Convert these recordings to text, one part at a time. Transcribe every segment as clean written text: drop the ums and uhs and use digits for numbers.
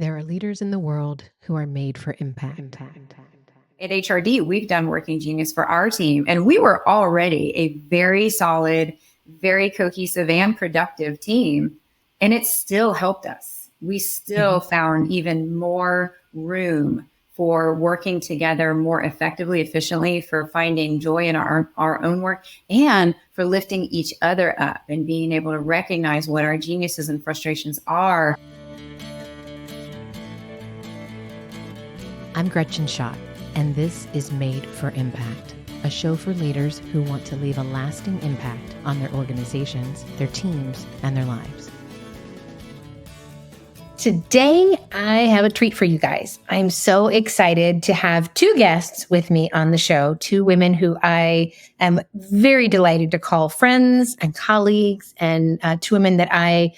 There are leaders in the world who are made for impact. At HRD, we've done Working Genius for our team, and we were already a very solid, very cohesive and productive team, and it still helped us. We still found even more room for working together more effectively, efficiently, for finding joy in our own work, and for lifting each other up and being able to recognize what our geniuses and frustrations are. I'm Gretchen Schott, and this is Made for Impact, a show for leaders who want to leave a lasting impact on their organizations, their teams, and their lives. Today, I have a treat for you guys. I'm so excited to have two guests with me on the show, two women who I am very delighted to call friends and colleagues, and two women that I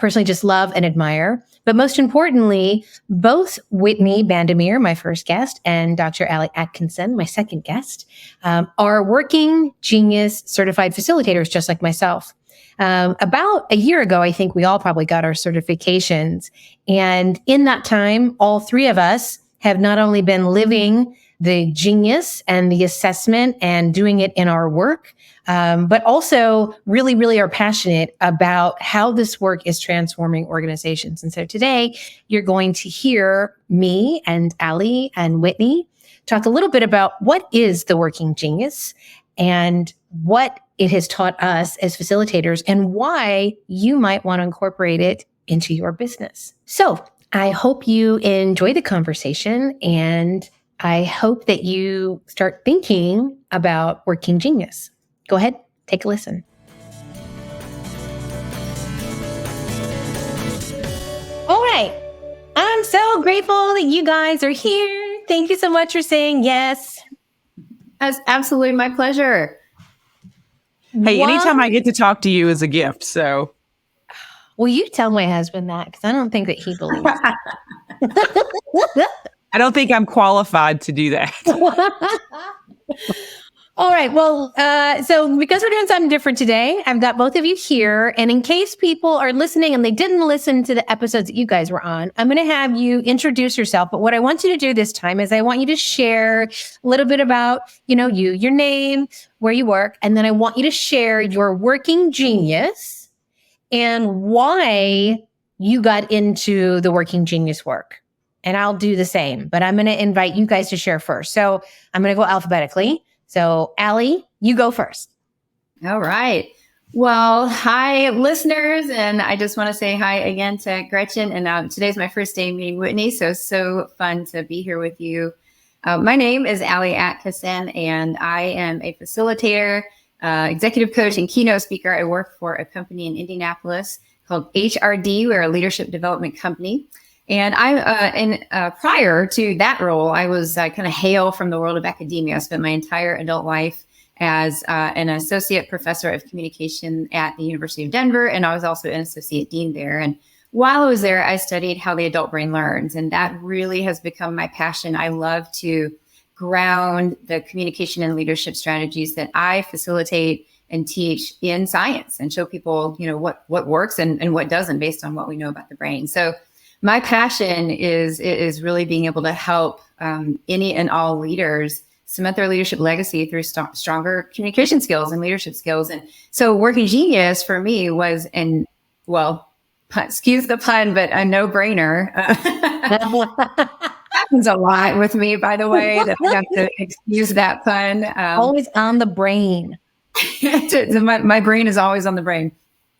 personally just love and admire. But most importantly, both Whitney Bandemer, my first guest, and Dr. Atkison, my second guest, are working genius certified facilitators just like myself. About a year ago, I think we all probably got our certifications. And in that time, all three of us have not only been living the genius and the assessment and doing it in our work, but also really, really are passionate about how this work is transforming organizations. And so today you're going to hear me and Ali and Whitney talk a little bit about what is the working genius and what it has taught us as facilitators and why you might want to incorporate it into your business. So I hope you enjoy the conversation, and I hope that you start thinking about working genius. Go ahead, take a listen. All right. I'm so grateful that you guys are here. Thank you so much for saying yes. That's absolutely my pleasure. Hey, anytime I get to talk to you is a gift. So, will you tell my husband that? Because I don't think that he believes. I don't think I'm qualified to do that. All right. Well, so because we're doing something different today, I've got both of you here. And in case people are listening and they didn't listen to the episodes that you guys were on, I'm going to have you introduce yourself. But what I want you to do this time is I want you to share a little bit about, your name, where you work. And then I want you to share your working genius and why you got into the working genius work. And I'll do the same, but I'm going to invite you guys to share first. So I'm going to go alphabetically. So, Ali, you go first. All right. Well, hi, listeners. And I just want to say hi again to Gretchen. And today's my first day meeting Whitney. So fun to be here with you. My name is Ali Atkison, and I am a facilitator, executive coach, and keynote speaker. I work for a company in Indianapolis called HRD. We're a leadership development company. And prior to that role, I was kind of hail from the world of academia. I spent my entire adult life as an associate professor of communication at the University of Denver, and I was also an associate dean there. And while I was there, I studied how the adult brain learns, and that really has become my passion. I love to ground the communication and leadership strategies that I facilitate and teach in science, and show people, what works and what doesn't based on what we know about the brain. So my passion is really being able to help any and all leaders cement their leadership legacy through stronger communication skills and leadership skills. And so Working Genius for me was, excuse the pun, but a no-brainer. Happens a lot with me, by the way, that I have to excuse that pun. Always on the brain. My brain is always on the brain.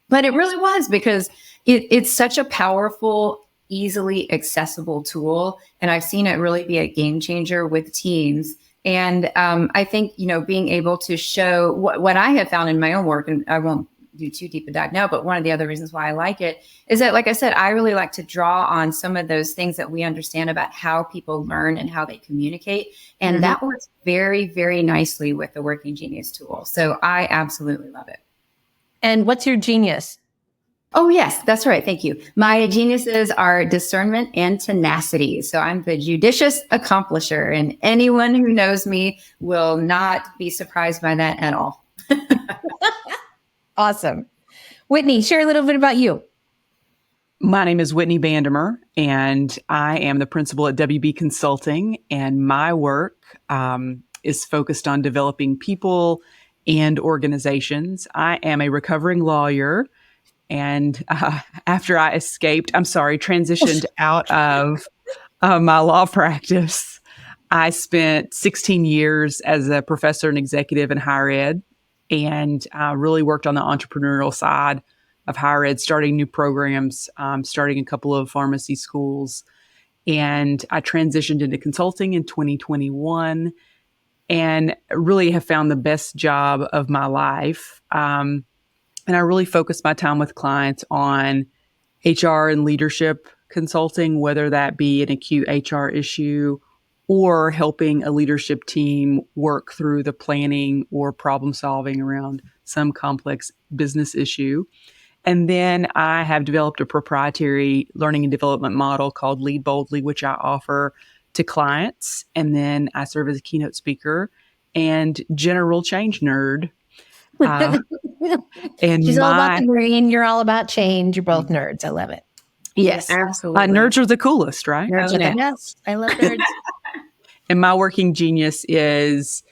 But it really was because it's such a powerful, easily accessible tool. And I've seen it really be a game changer with teams. And I think, being able to show what I have found in my own work, and I won't do too deep a dive now, but one of the other reasons why I like it is that, like I said, I really like to draw on some of those things that we understand about how people learn and how they communicate. And that works very, very nicely with the Working Genius tool. So I absolutely love it. And what's your genius? Oh, yes, that's right. Thank you. My geniuses are discernment and tenacity. So I'm the judicious accomplisher, and anyone who knows me will not be surprised by that at all. Awesome. Whitney, share a little bit about you. My name is Whitney Bandemer, and I am the principal at WB Consulting, and my work is focused on developing people and organizations. I am a recovering lawyer, and after I transitioned out of my law practice, I spent 16 years as a professor and executive in higher ed, and I really worked on the entrepreneurial side of higher ed, starting new programs, starting a couple of pharmacy schools. And I transitioned into consulting in 2021 and really have found the best job of my life. And I really focus my time with clients on HR and leadership consulting, whether that be an acute HR issue or helping a leadership team work through the planning or problem solving around some complex business issue. And then I have developed a proprietary learning and development model called Lead Boldly, which I offer to clients. And then I serve as a keynote speaker and general change nerd. And She's all about the green. You're all about change. You're both nerds. I love it. Yes, absolutely. Nerds are the coolest, right? Nerds are the best. I love nerds. And my working genius is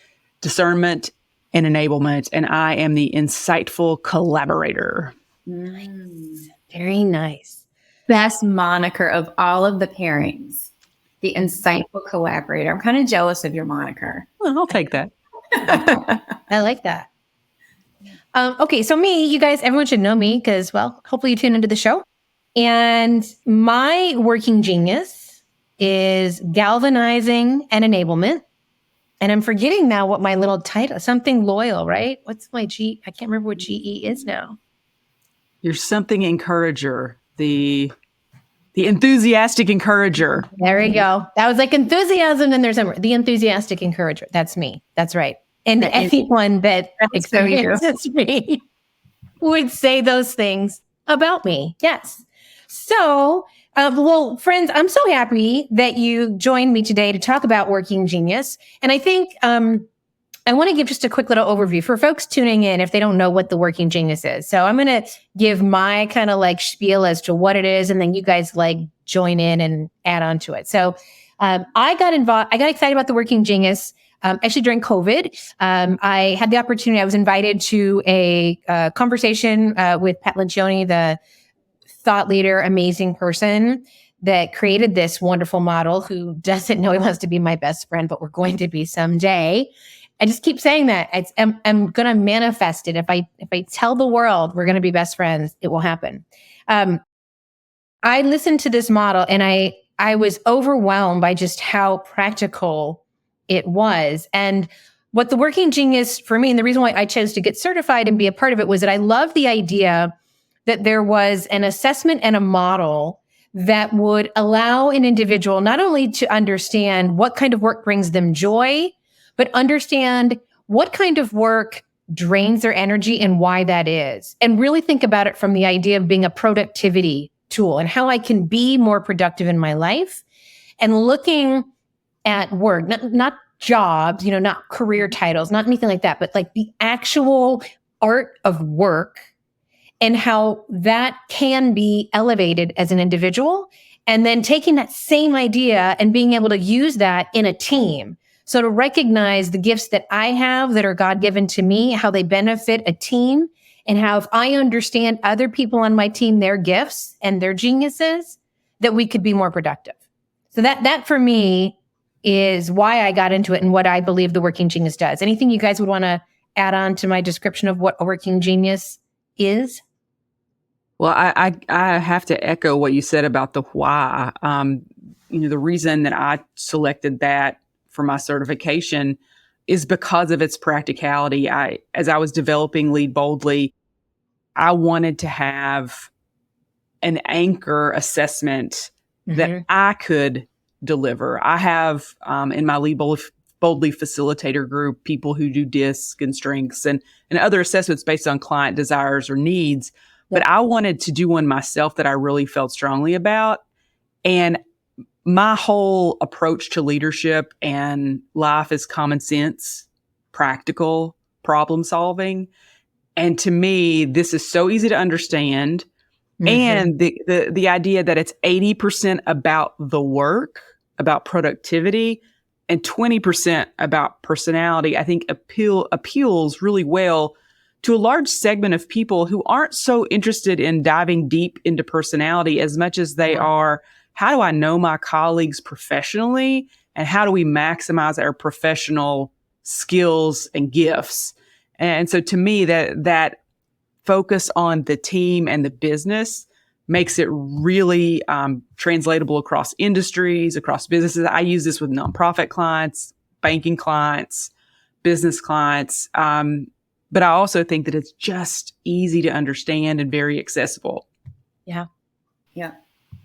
discernment and enablement. And I am the insightful collaborator. Nice. Very nice. Best moniker of all of the pairings, the insightful collaborator. I'm kind of jealous of your moniker. Well, I'll take that. I like that. Okay, so me, you guys, everyone should know me because, well, hopefully you tune into the show. And my working genius is galvanizing and enablement. And I'm forgetting now what my little title, something loyal, right? What's my G? I can't remember what GE is now. You're something encourager, the enthusiastic encourager. There we go. That was like enthusiasm, and there's the enthusiastic encourager. That's me. That's right. And anyone that experiences me would say those things about me. Yes. So, well, friends, I'm so happy that you joined me today to talk about working genius. And I think I want to give just a quick little overview for folks tuning in if they don't know what the working genius is. So I'm going to give my kind of like spiel as to what it is, and then you guys like join in and add on to it. So I got excited about the working genius actually during COVID. I had the opportunity, I was invited to a conversation with Pat Lencioni, the thought leader, amazing person that created this wonderful model, who doesn't know he wants to be my best friend, but we're going to be someday. I just keep saying that. I'm going to manifest it. If I tell the world we're going to be best friends, it will happen. I listened to this model and I was overwhelmed by just how practical it was. And what the working genius for me, and the reason why I chose to get certified and be a part of it, was that I love the idea that there was an assessment and a model that would allow an individual not only to understand what kind of work brings them joy, but understand what kind of work drains their energy and why that is. And really think about it from the idea of being a productivity tool and how I can be more productive in my life, and looking at work, not jobs, not career titles, not anything like that, but like the actual art of work and how that can be elevated as an individual. And then taking that same idea and being able to use that in a team. So to recognize the gifts that I have that are God-given to me, how they benefit a team, and how if I understand other people on my team, their gifts and their geniuses, that we could be more productive. So that for me is why I got into it and what I believe the working genius does. Anything you guys would want to add on to my description of what a working genius is? Well, I have to echo what you said about the why. The reason that I selected that for my certification is because of its practicality. As I was developing Lead Boldly, I wanted to have an anchor assessment that I could deliver. I have in my Lead Boldly facilitator group people who do DISC and strengths and other assessments based on client desires or needs. But I wanted to do one myself that I really felt strongly about. And my whole approach to leadership and life is common sense, practical problem solving. And to me, this is so easy to understand. And the idea that it's 80% about the work, about productivity, and 20% about personality, I think appeals really well to a large segment of people who aren't so interested in diving deep into personality as much as they are, how do I know my colleagues professionally, and how do we maximize our professional skills and gifts? And so to me, that focus on the team and the business makes it really translatable across industries, across businesses. I use this with nonprofit clients, banking clients, business clients. But I also think that it's just easy to understand and very accessible. Yeah.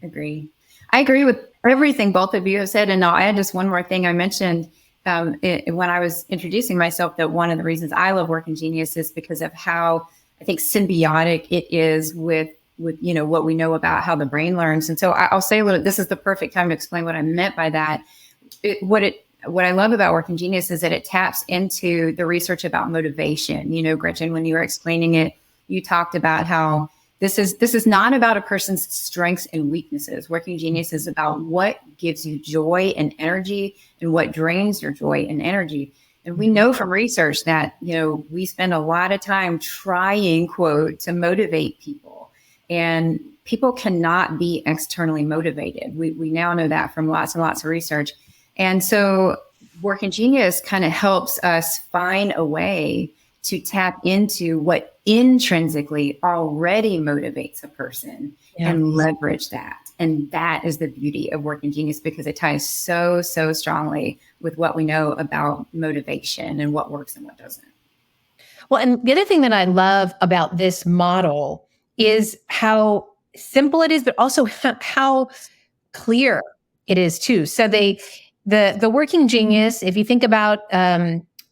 Agree. I agree with everything both of you have said. And I'll add just one more thing. I mentioned when I was introducing myself that one of the reasons I love Working Genius is because of how I think symbiotic it is with what we know about how the brain learns. And so I'll say a little, this is the perfect time to explain what I meant by that. What I love about Working Genius is that it taps into the research about motivation. Gretchen, when you were explaining it, you talked about how this is not about a person's strengths and weaknesses. Working Genius is about what gives you joy and energy and what drains your joy and energy. And we know from research that, we spend a lot of time trying, quote, to motivate people. And people cannot be externally motivated. We now know that from lots and lots of research. And so Working Genius kind of helps us find a way to tap into what intrinsically already motivates a person and leverage that. And that is the beauty of Working Genius, because it ties so strongly with what we know about motivation and what works and what doesn't. Well, and the other thing that I love about this model is how simple it is, but also how clear it is too. So the Working Genius, if you think about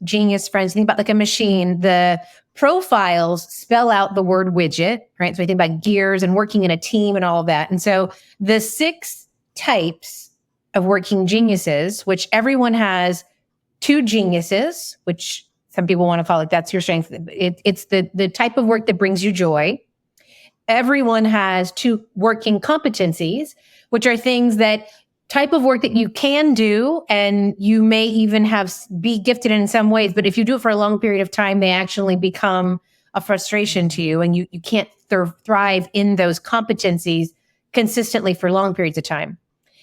Genius Friends, think about like a machine, the profiles spell out the word widget, right? So we think about gears and working in a team and all of that. And so the 6 types of Working Geniuses, which everyone has 2 geniuses, which some people want to call it, that's your strength. It's the type of work that brings you joy. Everyone has 2 working competencies, which are things that type of work that you can do, and you may even be gifted in some ways, but if you do it for a long period of time, they actually become a frustration to you, and you can't thrive in those competencies consistently for long periods of time.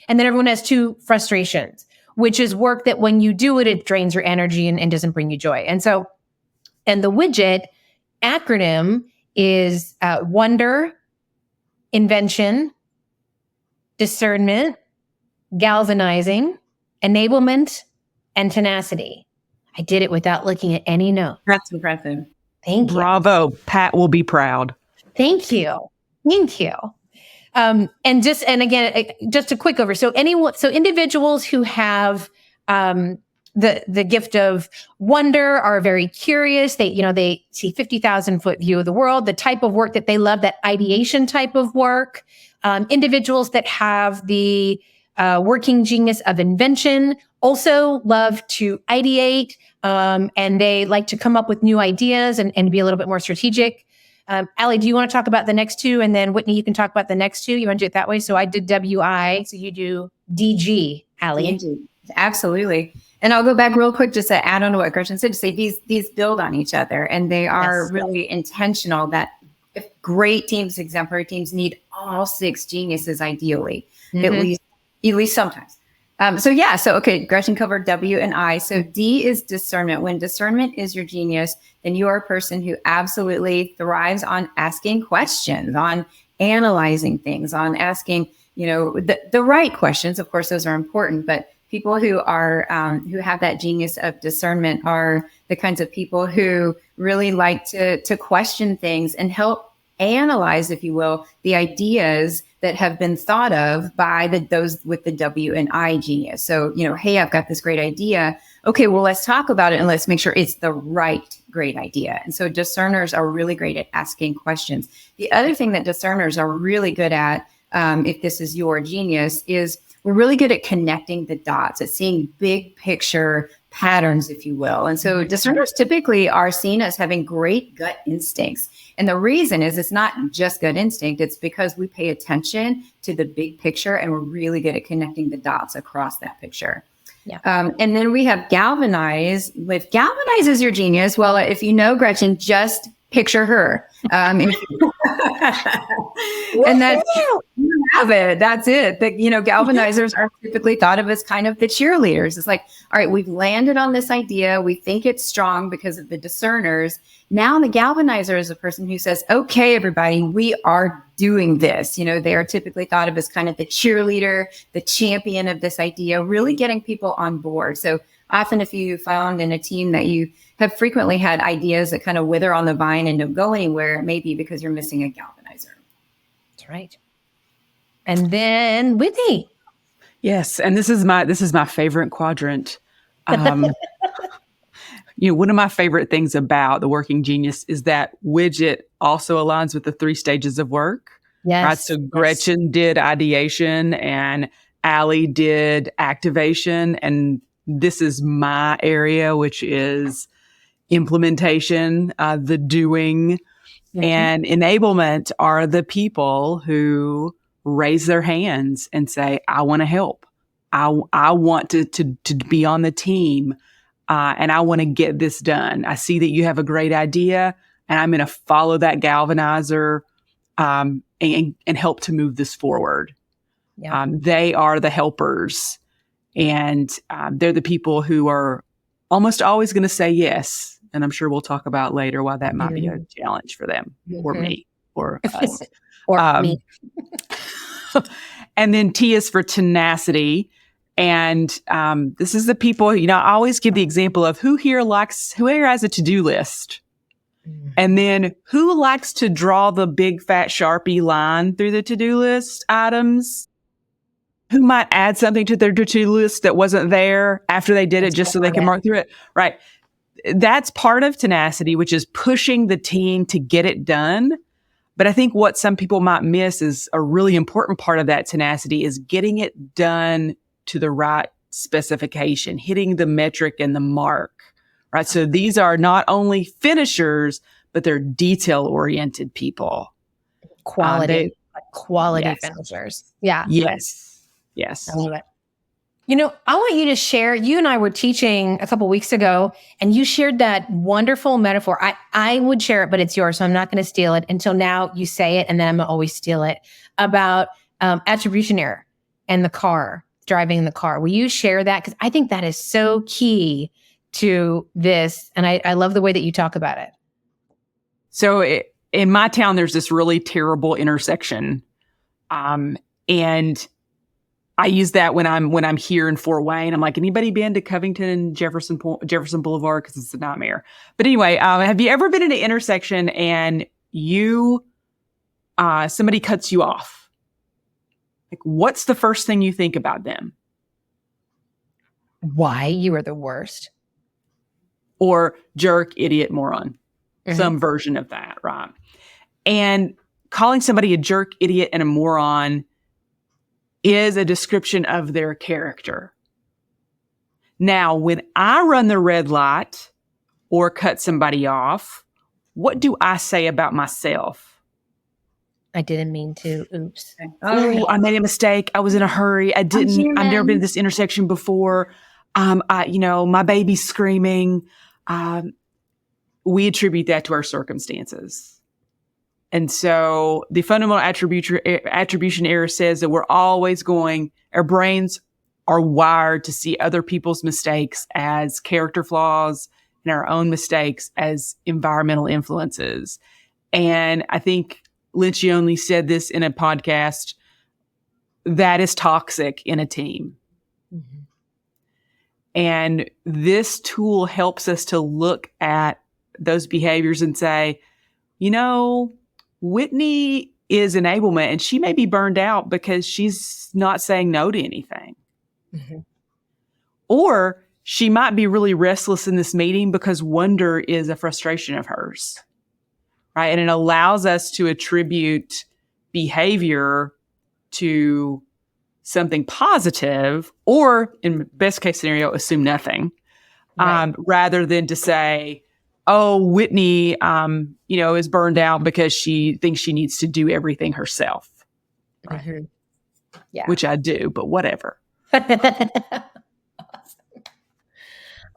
And then everyone has 2 frustrations, which is work that when you do it, it drains your energy and doesn't bring you joy. And the widget acronym is wonder, invention, discernment, galvanizing, enablement, and tenacity. I did it without looking at any notes. That's impressive. Thank you. Bravo. Pat will be proud. Thank you. And again, just a quick over. So individuals who have the gift of wonder are very curious. They see 50,000-foot view of the world, the type of work that they love, that ideation type of work. Individuals that have the Working Genius of invention also love to ideate, and they like to come up with new ideas and be a little bit more strategic. Allie, do you want to talk about the next 2? And then Whitney, you can talk about the next 2. You want to do it that way? So I did WI, so you do DG, Allie. DG. Absolutely. And I'll go back real quick just to add on to what Gretchen said, to say these build on each other, and they are really intentional. That if great teams, exemplary teams, need all 6 geniuses ideally, at least sometimes. Okay, Gretchen covered W and I. So D is discernment. When discernment is your genius, then you are a person who absolutely thrives on asking questions, on analyzing things, on asking, the right questions. Of course, those are important, but people who are who have that genius of discernment are the kinds of people who really like to question things and help analyze, if you will, the ideas that have been thought of by those with the W and I genius. So, hey, I've got this great idea. Okay, well, let's talk about it and let's make sure it's the right great idea. And so discerners are really great at asking questions. The other thing that discerners are really good at, if this is your genius, is we're really good at connecting the dots, at seeing big picture patterns, if you will. And so discerners typically are seen as having great gut instincts. And the reason is it's not just gut instinct. It's because we pay attention to the big picture and we're really good at connecting the dots across that picture. Yeah. And then we have galvanize. With galvanize as your genius, well, if you know Gretchen, just picture her. And that's you have it. That's it. That, galvanizers are typically thought of as kind of the cheerleaders. It's like, all right, we've landed on this idea. We think it's strong because of the discerners. Now the galvanizer is a person who says, okay, everybody, we are doing this. They are typically thought of as kind of the cheerleader, the champion of this idea, really getting people on board. So often if you found in a team that you have frequently had ideas that kind of wither on the vine and don't go anywhere, it may be because you're missing a galvanizer. That's right. And then Whitney. Yes, and this is my favorite quadrant. One of my favorite things about the working genius is that widget also aligns with the 3 stages of work. Yes. Right. So Gretchen did ideation and Allie did activation. And this is my area, which is implementation, the doing, and enablement are the people who raise their hands and say, I want to help. I want to be on the team. And I want to get this done. I see that you have a great idea and I'm going to follow that galvanizer, and help to move this forward. Yeah. They are the helpers, and they're the people who are almost always going to say yes. And I'm sure we'll talk about later why that might be a challenge for them or me or us. or me. And then T is for tenacity. And this is the people, I always give the example of who here has a to-do list? And then who likes to draw the big fat Sharpie line through the to-do list items? Who might add something to their to-do list that wasn't there after they did it just so they can mark through it? Right. That's part of tenacity, which is pushing the team to get it done. But I think what some people might miss is a really important part of that tenacity is getting it done to the right specification, hitting the metric and the mark, right? So these are not only finishers, but they're detail-oriented people. Quality yes. finishers. Yeah. Yes. I love it. I want you to share, you and I were teaching a couple weeks ago, and you shared that wonderful metaphor. I would share it, but it's yours, so I'm not going to steal it until now you say it, and then I'm going to always steal it, about attribution error and the car. Driving the car. Will you share that? Because I think that is so key to this. And I love the way that you talk about it. So in my town, there's this really terrible intersection. And I use that when I'm here in Fort Wayne. I'm like, anybody been to Covington and Jefferson Boulevard? Because it's a nightmare. But anyway, have you ever been in an intersection and somebody cuts you off? Like, what's the first thing you think about them? Why you are the worst. Or jerk, idiot, moron. Some version of that, right? And calling somebody a jerk, idiot, and a moron is a description of their character. Now, when I run the red light or cut somebody off, what do I say about myself? I didn't mean to. Oops. Oh, I made a mistake. I was in a hurry. I've never been to this intersection before. My baby's screaming. We attribute that to our circumstances. And so the fundamental attribution error says that our brains are wired to see other people's mistakes as character flaws and our own mistakes as environmental influences. And I think Lencioni said this in a podcast, that is toxic in a team. Mm-hmm. And this tool helps us to look at those behaviors and say, Whitney is enablement and she may be burned out because she's not saying no to anything. Mm-hmm. Or she might be really restless in this meeting because wonder is a frustration of hers. Right. And it allows us to attribute behavior to something positive, or in best case scenario, assume nothing. Right. rather than to say, oh, Whitney, is burned out because she thinks she needs to do everything herself. Right. Mhm. Yeah. Which I do, but whatever.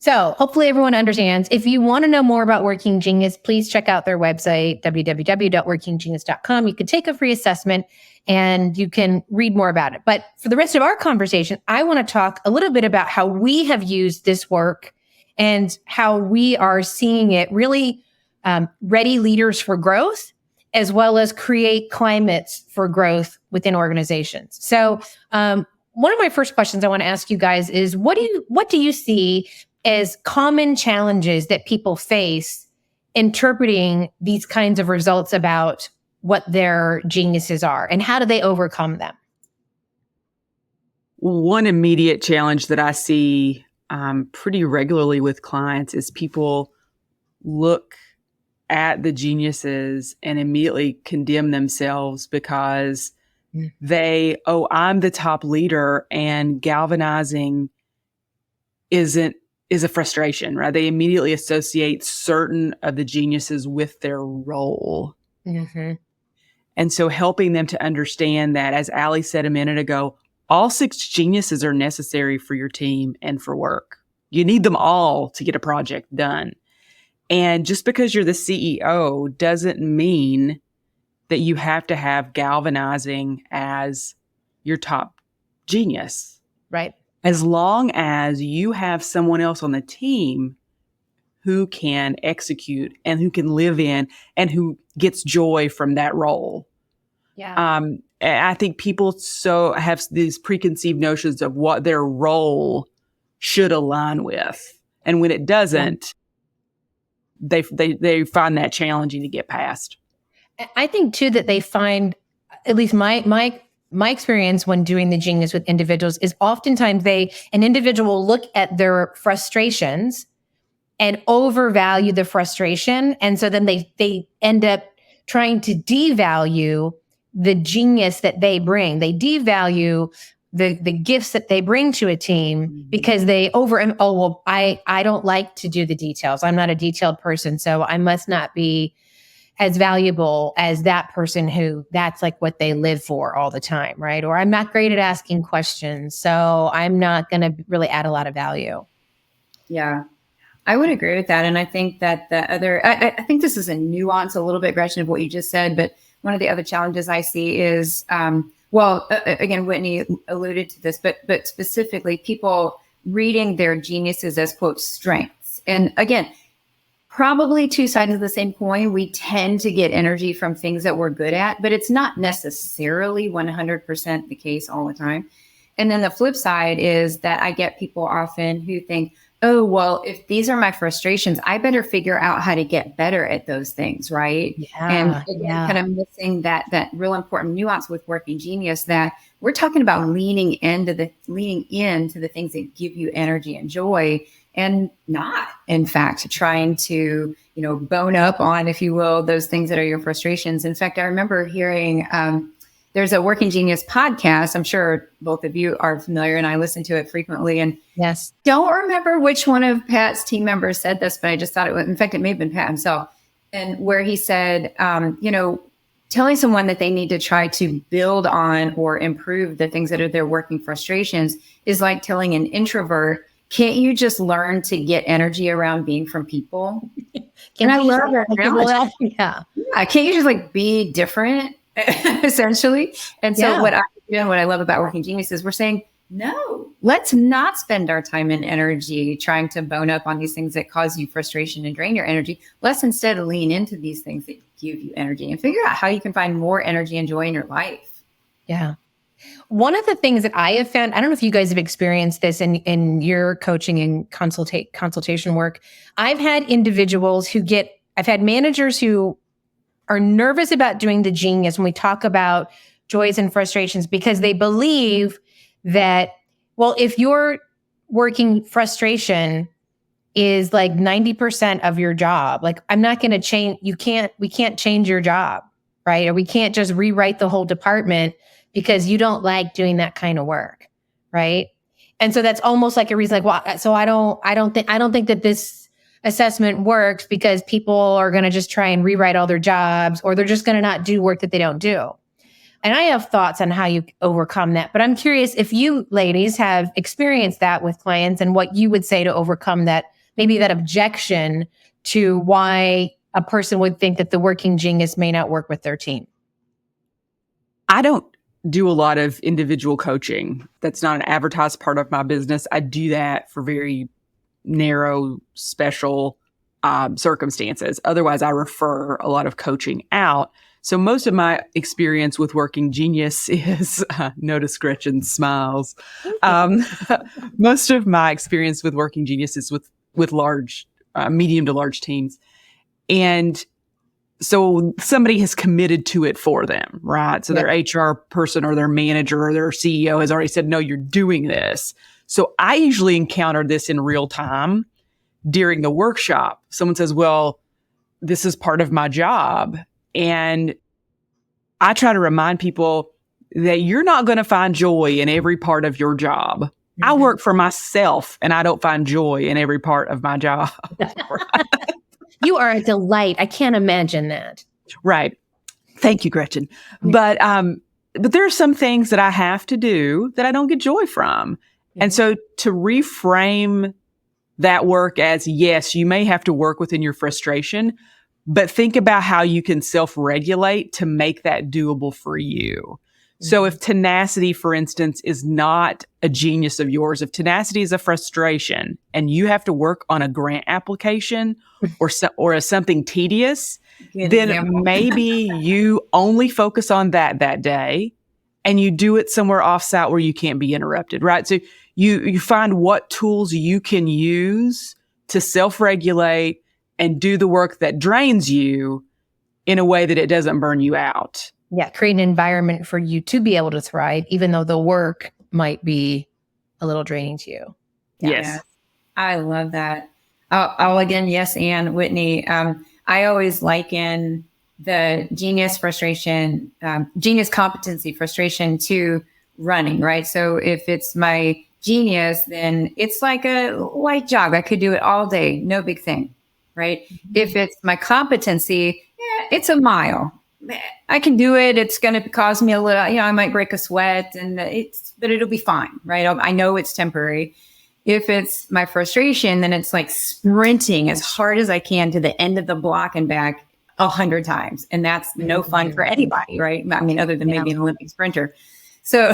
So hopefully everyone understands. If you want to know more about Working Genius, please check out their website, www.workinggenius.com. You can take a free assessment and you can read more about it. But for the rest of our conversation, I want to talk a little bit about how we have used this work and how we are seeing it really ready leaders for growth, as well as create climates for growth within organizations. So one of my first questions I want to ask you guys is, what do you see as common challenges that people face interpreting these kinds of results about what their geniuses are, and how do they overcome them? One immediate challenge that I see pretty regularly with clients is people look at the geniuses and immediately condemn themselves because I'm the top leader, and galvanizing is a frustration, right? They immediately associate certain of the geniuses with their role. Mm-hmm. And so helping them to understand that, as Allie said a minute ago, all 6 geniuses are necessary for your team and for work. You need them all to get a project done. And just because you're the CEO doesn't mean that you have to have galvanizing as your top genius. Right. As long as you have someone else on the team who can execute and who can live in and who gets joy from that role. Yeah. I think people so have these preconceived notions of what their role should align with. And when it doesn't, they find that challenging to get past. I think too that they find, at least my experience when doing the genius with individuals, is oftentimes an individual will look at their frustrations and overvalue the frustration. And so then they end up trying to devalue the genius that they bring. They devalue the gifts that they bring to a team because they I don't like to do the details. I'm not a detailed person, so I must not be as valuable as that person who that's like what they live for all the time, right? Or I'm not great at asking questions, so I'm not going to really add a lot of value. Yeah, I would agree with that. And I think that I think this is a nuance a little bit, Gretchen, of what you just said. But one of the other challenges I see is, again, Whitney alluded to this, but specifically people reading their geniuses as, quote, strengths. And again, probably 2 sides of the same coin. We tend to get energy from things that we're good at, but it's not necessarily 100% the case all the time. And then the flip side is that I get people often who think, oh, well, if these are my frustrations, I better figure out how to get better at those things, right? Yeah, and again, kind of missing that real important nuance with Working Genius, that we're talking about leaning into the things that give you energy and joy, and not, in fact, trying to, bone up on, if you will, those things that are your frustrations. In fact, I remember hearing there's a Working Genius podcast. I'm sure both of you are familiar, and I listen to it frequently. And yes, don't remember which one of Pat's team members said this, but I just thought in fact, it may have been Pat himself. And where he said, telling someone that they need to try to build on or improve the things that are their working frustrations is like telling an introvert, can't you just learn to get energy around being from people? And I love that. Yeah. Can't you just be different? Essentially. And so what I love about Working Genius is we're saying, no, let's not spend our time and energy trying to bone up on these things that cause you frustration and drain your energy. Let's instead lean into these things that give you energy and figure out how you can find more energy and joy in your life. Yeah. One of the things that I have found, I don't know if you guys have experienced this in your coaching and consultation work. I've had individuals I've had managers who are nervous about doing the genius when we talk about joys and frustrations, because they believe that, well, if your working frustration is like 90% of your job, like I'm not going to change, we can't change your job, right? Or we can't just rewrite the whole department because you don't like doing that kind of work, right? And so that's almost like a reason, like, well, so I don't think that this assessment works because people are going to just try and rewrite all their jobs, or they're just going to not do work that they don't do. And I have thoughts on how you overcome that, but I'm curious if you ladies have experienced that with clients and what you would say to overcome that, maybe that objection to why a person would think that the working genius may not work with their team. I don't do a lot of individual coaching. That's not an advertised part of my business. I do that for very narrow, special circumstances. Otherwise, I refer a lot of coaching out. So most of my experience with Working Genius is, notice Gretchen smiles. Most of my experience with Working Genius is with large, medium to large teams. And so somebody has committed to it for them, right? So their HR person or their manager or their CEO has already said, no, you're doing this. So I usually encounter this in real time during the workshop. Someone says, well, this is part of my job. And I try to remind people that you're not going to find joy in every part of your job. Mm-hmm. I work for myself and I don't find joy in every part of my job. You are a delight. I can't imagine that. Right. Thank you, Gretchen. But there are some things that I have to do that I don't get joy from. Mm-hmm. And so to reframe that work as, yes, you may have to work within your frustration, but think about how you can self-regulate to make that doable for you. Mm-hmm. So if tenacity, for instance, is not a genius of yours, if tenacity is a frustration and you have to work on a grant application or something tedious, then maybe you only focus on that day and you do it somewhere offsite where you can't be interrupted, right? So you find what tools you can use to self-regulate and do the work that drains you in a way that it doesn't burn you out. Yeah, create an environment for you to be able to thrive, even though the work might be a little draining to you. Yeah. Yes. I love that. I'll again, yes, and Whitney, I always liken the genius frustration, genius competency frustration to running, right? So if it's my genius, then it's like a light jog. I could do it all day. No big thing, right? Mm-hmm. If it's my competency, it's a mile. I can do it. It's going to cause me a little, I might break a sweat but it'll be fine, right? I know it's temporary. If it's my frustration, then it's like sprinting as hard as I can to the end of the block and back 100 times. And that's no fun for anybody, right? I mean, other than maybe an Olympic sprinter. So,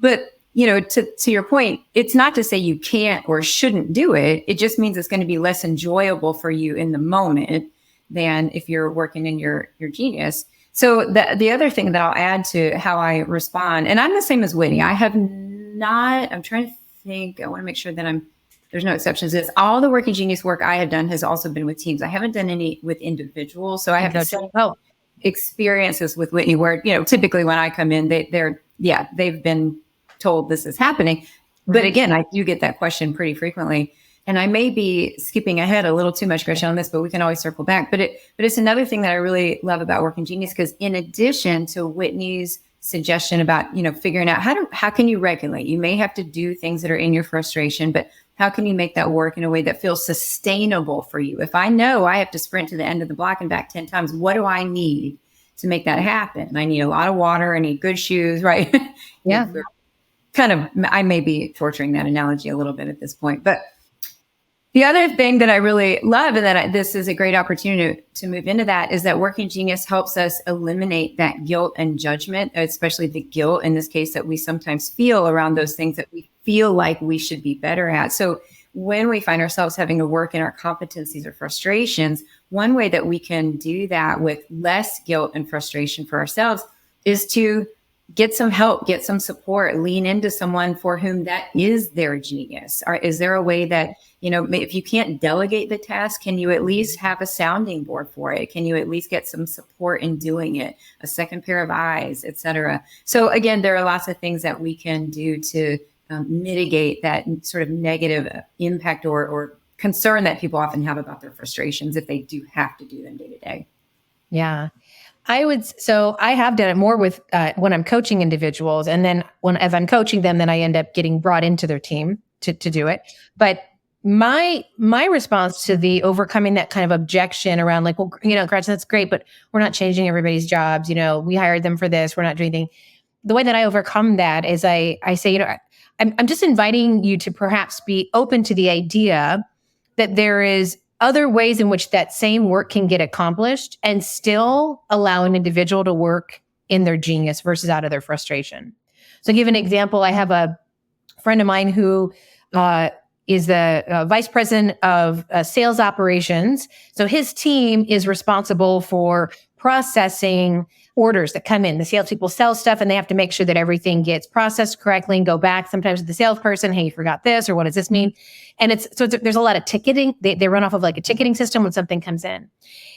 but to your point, it's not to say you can't or shouldn't do it. It just means it's going to be less enjoyable for you in the moment than if you're working in your genius. So the other thing that I'll add to how I respond, and I'm the same as Whitney. I'm trying to think, I want to make sure that there's no exceptions to this. All the Working Genius work I have done has also been with teams. I haven't done any with individuals. So I have experiences with Whitney where, typically when I come in, they've been told this is happening. But again, I do get that question pretty frequently. And I may be skipping ahead a little too much, Gretchen, on this, but we can always circle back. But it's another thing that I really love about Working Genius, because in addition to Whitney's suggestion about, figuring out how can you regulate? You may have to do things that are in your frustration, but how can you make that work in a way that feels sustainable for you? If I know I have to sprint to the end of the block and back 10 times, what do I need to make that happen? I need a lot of water. I need good shoes, right? Yeah. I may be torturing that analogy a little bit at this point, but the other thing that I really love, and that this is a great opportunity to move into that, is that Working Genius helps us eliminate that guilt and judgment, especially the guilt in this case that we sometimes feel around those things that we feel like we should be better at. So when we find ourselves having to work in our competencies or frustrations, one way that we can do that with less guilt and frustration for ourselves is to get some help, get some support, lean into someone for whom that is their genius. Or is there a way that, if you can't delegate the task, can you at least have a sounding board for it? Can you at least get some support in doing it, a second pair of eyes, et cetera? So again, there are lots of things that we can do to mitigate that sort of negative impact or concern that people often have about their frustrations if they do have to do them day to day. Yeah. So I have done it more with when I'm coaching individuals, and then as I'm coaching them, then I end up getting brought into their team to do it. But my response to the overcoming that kind of objection around like, well, Gretchen, that's great, but we're not changing everybody's jobs. We hired them for this. We're not doing anything. The way that I overcome that is I say, I'm just inviting you to perhaps be open to the idea that there is other ways in which that same work can get accomplished and still allow an individual to work in their genius versus out of their frustration. So, to give an example, I have a friend of mine who is the vice president of sales operations. So his team is responsible for processing orders that come in. The salespeople sell stuff and they have to make sure that everything gets processed correctly and go back sometimes to the salesperson. Hey, you forgot this, or what does this mean? And there's a lot of ticketing. They run off of like a ticketing system when something comes in.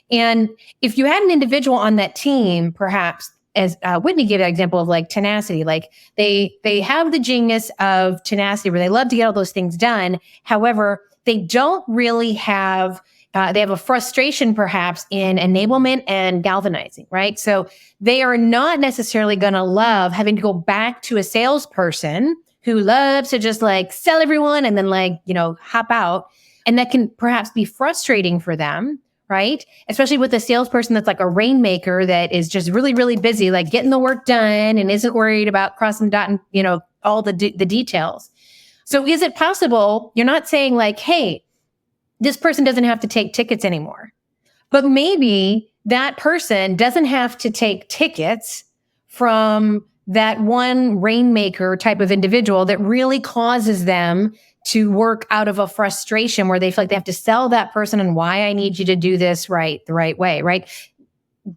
And if you had an individual on that team, perhaps, as Whitney gave an example of like tenacity, like they have the genius of tenacity where they love to get all those things done. However, they don't really have, they have a frustration perhaps in enablement and galvanizing, right? So they are not necessarily going to love having to go back to a salesperson who loves to just like sell everyone and then like, hop out. And that can perhaps be frustrating for them. Right? Especially with a salesperson that's like a rainmaker that is just really, really busy, like getting the work done and isn't worried about crossing, dotting, all the details. So is it possible, you're not saying like, hey, this person doesn't have to take tickets anymore, but maybe that person doesn't have to take tickets from that one rainmaker type of individual that really causes them to work out of a frustration where they feel like they have to sell that person and why I need you to do this the right way, right?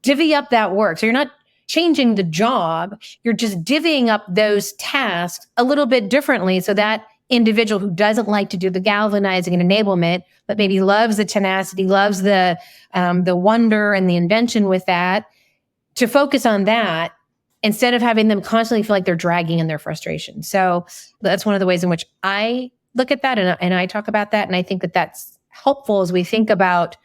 Divvy up that work. So you're not changing the job. You're just divvying up those tasks a little bit differently. So that individual who doesn't like to do the galvanizing and enablement, but maybe loves the tenacity, loves the wonder and the invention with that, to focus on that instead of having them constantly feel like they're dragging in their frustration. So that's one of the ways in which I look at that and I talk about that. And I think that that's helpful as we think about,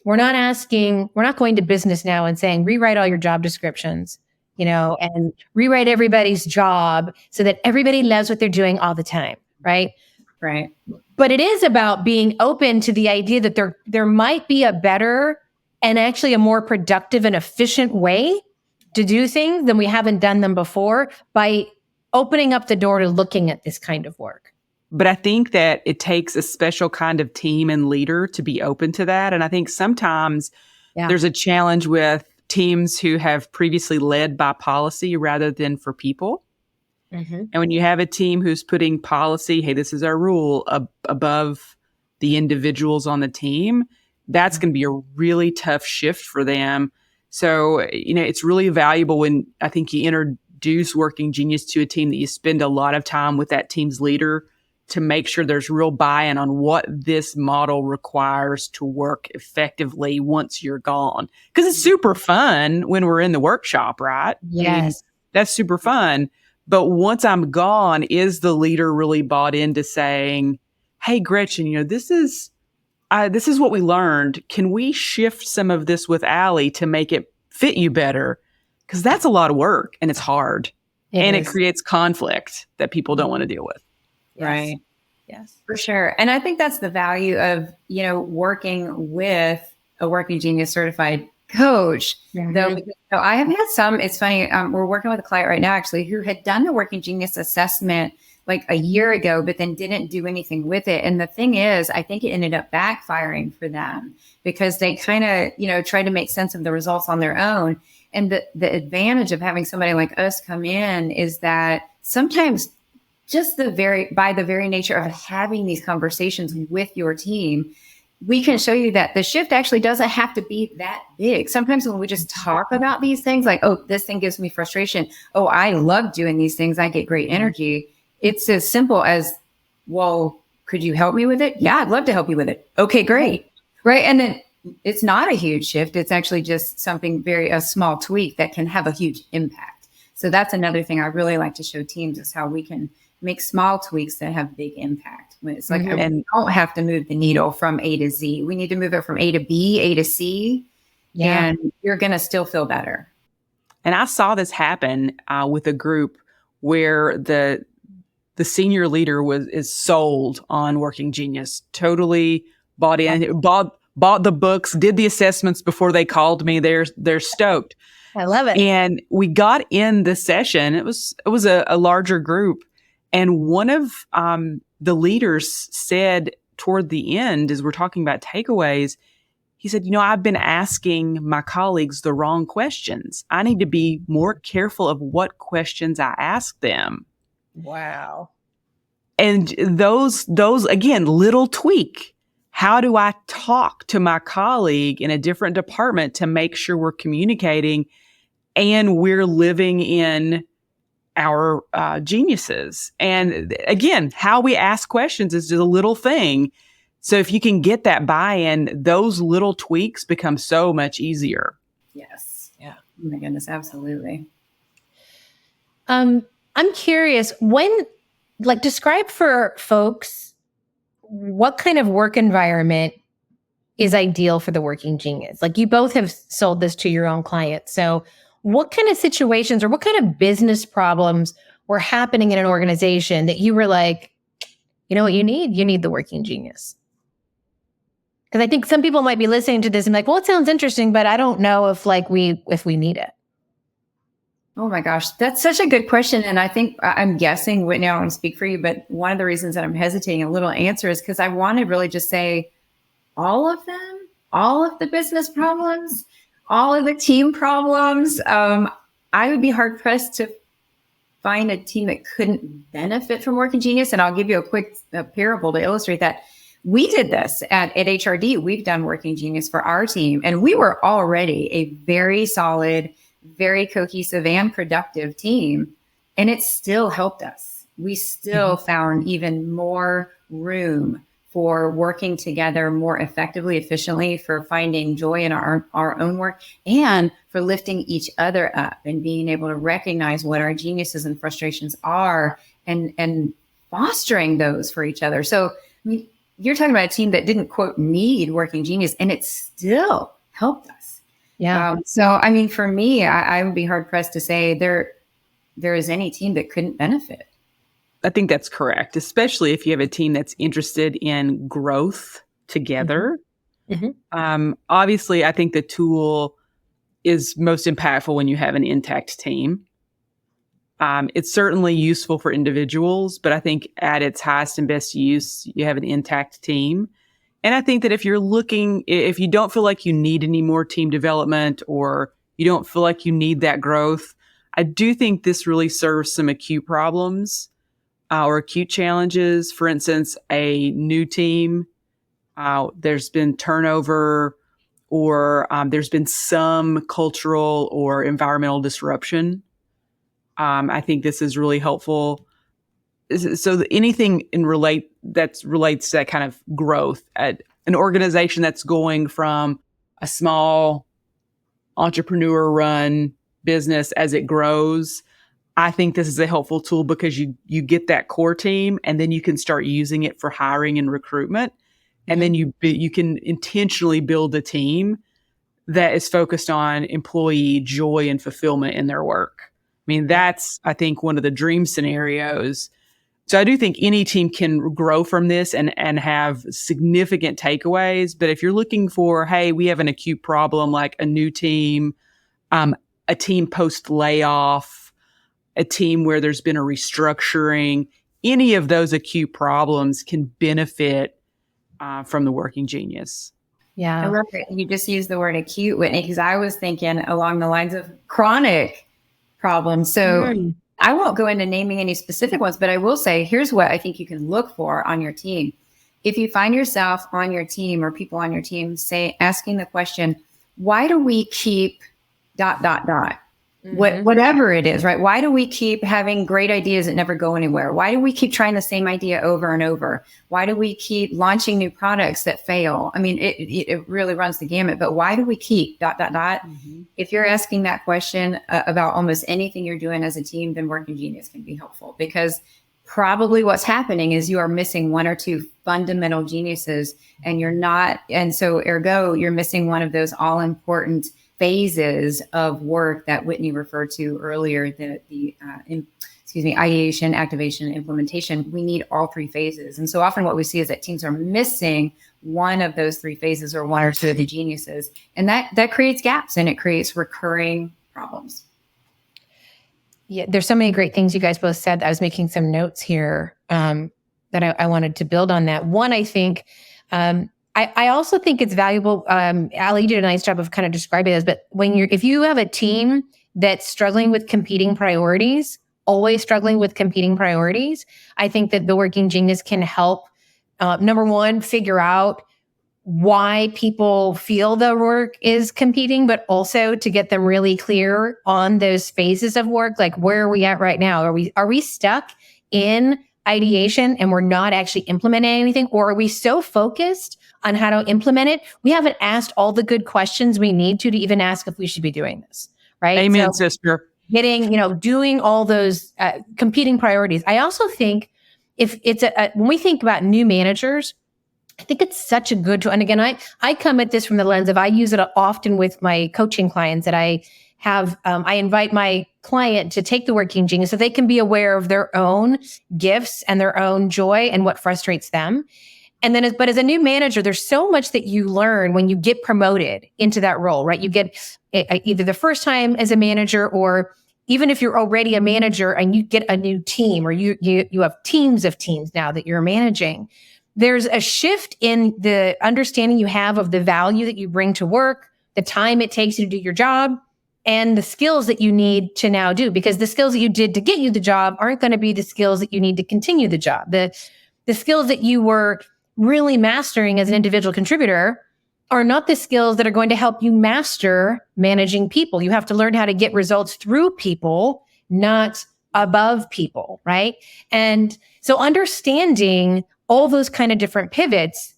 we're not going to business now and saying, rewrite all your job descriptions, and rewrite everybody's job so that everybody loves what they're doing all the time. Right. Right. But it is about being open to the idea that there might be a better and actually a more productive and efficient way to do things than we haven't done them before by opening up the door to looking at this kind of work. But I think that it takes a special kind of team and leader to be open to that. And I think sometimes there's a challenge with teams who have previously led by policy rather than for people. Mm-hmm. And when you have a team who's putting policy, hey, this is our rule, above the individuals on the team, that's going to be a really tough shift for them. So, it's really valuable when I think you introduce Working Genius to a team that you spend a lot of time with that team's leader to make sure there's real buy-in on what this model requires to work effectively once you're gone. Because it's super fun when we're in the workshop, right? Yes. That's super fun. But once I'm gone, is the leader really bought into saying, hey, Gretchen, this is what we learned. Can we shift some of this with Allie to make it fit you better? Because that's a lot of work and it's hard. It creates conflict that people don't want to deal with. Yes. Right. Yes, for sure. And I think that's the value of, working with a Working Genius certified coach. Mm-hmm. Though, because, I have had some, it's funny, we're working with a client right now, actually, who had done the Working Genius assessment like a year ago, but then didn't do anything with it. And the thing is, I think it ended up backfiring for them because they kind of, tried to make sense of the results on their own. And the advantage of having somebody like us come in is that sometimes just by the very nature of having these conversations with your team, we can show you that the shift actually doesn't have to be that big. Sometimes when we just talk about these things, like, oh, this thing gives me frustration. Oh, I love doing these things. I get great energy. It's as simple as, well, could you help me with it? Yeah, I'd love to help you with it. Okay, great. Right. And then it's not a huge shift. It's actually just something a small tweak that can have a huge impact. So that's another thing I really like to show teams is how we can make small tweaks that have big impact. It's like, we don't have to move the needle from A to Z. We need to move it from A to B, A to C, and you're going to still feel better. And I saw this happen with a group where the senior leader is sold on Working Genius, totally bought in, bought the books, did the assessments before they called me. They're stoked. I love it. And we got in the session. It was a larger group, and one of the leaders said toward the end, as we're talking about takeaways, he said, I've been asking my colleagues the wrong questions. I need to be more careful of what questions I ask them. Wow. And those again, little tweak. How do I talk to my colleague in a different department to make sure we're communicating and we're living in our geniuses? And again, how we ask questions is just a little thing. So if you can get that buy-in, those little tweaks become so much easier. Yes. Yeah. Oh my goodness. Absolutely. I'm curious, describe for folks what kind of work environment is ideal for the working genius. Like, you both have sold this to your own clients. So what kind of situations or what kind of business problems were happening in an organization that you were like, you know what you need? You need the working genius. Because I think some people might be listening to this and like, well, it sounds interesting, but I don't know if we need it. Oh my gosh, that's such a good question. And I think I'm guessing, Whitney, I don't want to speak for you, but one of the reasons that I'm hesitating a little answer is because I want to really just say all of them, all of the business problems, all of the team problems. I would be hard pressed to find a team that couldn't benefit from Working Genius. And I'll give you a quick parable to illustrate that. We did this at HRD. We've done Working Genius for our team, and we were already a very solid, very cohesive and productive team. And it still helped us. We still found even more room for working together more effectively, efficiently, for finding joy in our own work, and for lifting each other up and being able to recognize what our geniuses and frustrations are and fostering those for each other. So, I mean, you're talking about a team that didn't, quote, need Working Genius, and it still helped us. Yeah. So, I mean, for me, I would be hard pressed to say there is any team that couldn't benefit. I think that's correct, especially if you have a team that's interested in growth together. Mm-hmm. Obviously, I think the tool is most impactful when you have an intact team. It's certainly useful for individuals, but I think at its highest and best use, you have an intact team. And I think that if you don't feel like you need any more team development, or you don't feel like you need that growth, I do think this really serves some acute problems or acute challenges. For instance, a new team, there's been turnover, or there's been some cultural or environmental disruption. I think this is really helpful. So anything that relates to that kind of growth at an organization that's going from a small entrepreneur-run business as it grows, I think this is a helpful tool because you get that core team, and then you can start using it for hiring and recruitment, and then you can intentionally build a team that is focused on employee joy and fulfillment in their work. I mean, that's, I think, one of the dream scenarios. So I do think any team can grow from this and have significant takeaways. But if you're looking for, hey, we have an acute problem, like a new team, a team post-layoff, a team where there's been a restructuring, any of those acute problems can benefit from the Working Genius. Yeah. I love it. You just used the word acute, Whitney, because I was thinking along the lines of chronic problems. So I won't go into naming any specific ones, but I will say, here's what I think you can look for on your team. If you find yourself on your team or people on your team asking the question, why do we keep ... Whatever it is, right? Why do we keep having great ideas that never go anywhere? Why do we keep trying the same idea over and over? Why do we keep launching new products that fail? I mean, it really runs the gamut, but why do we keep ... If you're asking that question about almost anything you're doing as a team, then Working Genius can be helpful, because probably what's happening is you are missing one or two fundamental geniuses, and you're not, and so ergo, you're missing one of those all important phases of work that Whitney referred to earlier, ideation, activation, implementation. We need all three phases. And so often what we see is that teams are missing one of those three phases or one or two of the geniuses. And that creates gaps, and it creates recurring problems. Yeah, there's so many great things you guys both said. I was making some notes here that I wanted to build on that. One, I think, I also think it's valuable. Ali did a nice job of kind of describing this, but if you have a team that's struggling with competing priorities, always struggling with competing priorities, I think that the working genius can help, number one, figure out why people feel the work is competing, but also to get them really clear on those phases of work. Like, where are we at right now? Are we stuck in ideation and we're not actually implementing anything? Or are we so focused on how to implement it, we haven't asked all the good questions we need to even ask if we should be doing this, right? Amen, sister. Doing all those competing priorities. I also think if it's when we think about new managers, I think it's such a good tool. And again, I come at this from the lens of, I use it often with my coaching clients that I have. I invite my client to take the working genius so they can be aware of their own gifts and their own joy and what frustrates them. And then, but as a new manager, there's so much that you learn when you get promoted into that role, right? You get either the first time as a manager, or even if you're already a manager and you get a new team, or you have teams of teams now that you're managing. There's a shift in the understanding you have of the value that you bring to work, the time it takes you to do your job, and the skills that you need to now do. Because the skills that you did to get you the job aren't going to be the skills that you need to continue the job. The skills that you were really mastering as an individual contributor are not the skills that are going to help you master managing people. You have to learn how to get results through people, not above people, right? And so understanding all those kind of different pivots,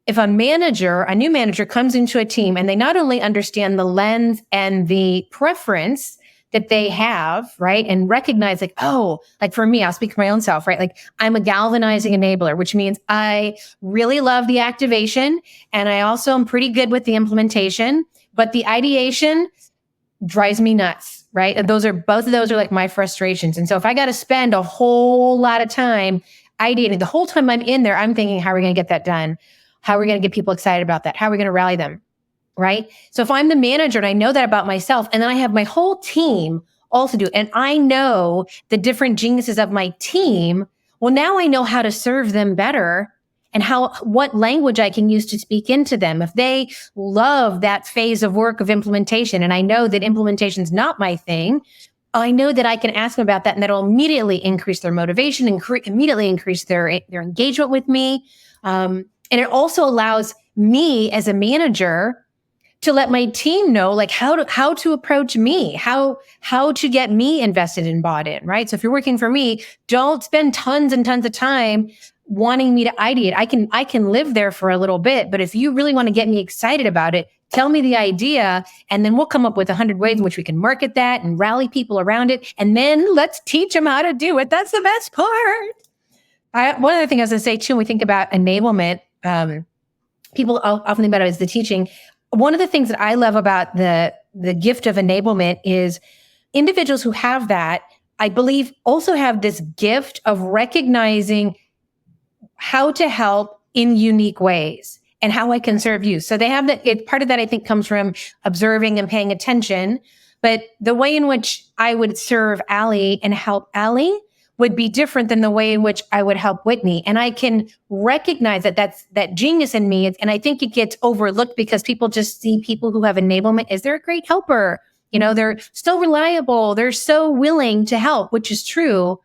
if a new manager comes into a team and they not only understand the lens and the preference that they have, right? And recognize like for me, I'll speak for my own self, right? Like, I'm a galvanizing enabler, which means I really love the activation and I also am pretty good with the implementation, but the ideation drives me nuts, right? And both of those are like my frustrations. And so if I got to spend a whole lot of time ideating, the whole time I'm in there, I'm thinking, how are we going to get that done? How are we going to get people excited about that? How are we going to rally them? Right? So if I'm the manager and I know that about myself, and then I have my whole team also do it, and I know the different geniuses of my team, well, now I know how to serve them better and what language I can use to speak into them. If they love that phase of work of implementation, and I know that implementation is not my thing, I know that I can ask them about that, and that'll immediately increase their motivation and immediately increase their engagement with me. And it also allows me as a manager to let my team know like how to approach me, how to get me invested and bought in, right? So if you're working for me, don't spend tons and tons of time wanting me to ideate. I can live there for a little bit, but if you really want to get me excited about it, tell me the idea, and then we'll come up with 100 ways in which we can market that and rally people around it, and then let's teach them how to do it. That's the best part. One other thing I was going to say too, when we think about enablement, people often think about it as the teaching. One of the things that I love about the gift of enablement is individuals who have that, I believe, also have this gift of recognizing how to help in unique ways and how I can serve you. So they have that. Part of that, I think, comes from observing and paying attention. But the way in which I would serve Ali and help Ali would be different than the way in which I would help Whitney. And I can recognize that genius in me. And I think it gets overlooked because people just see people who have enablement as they're a great helper. They're so reliable. They're so willing to help, which is true.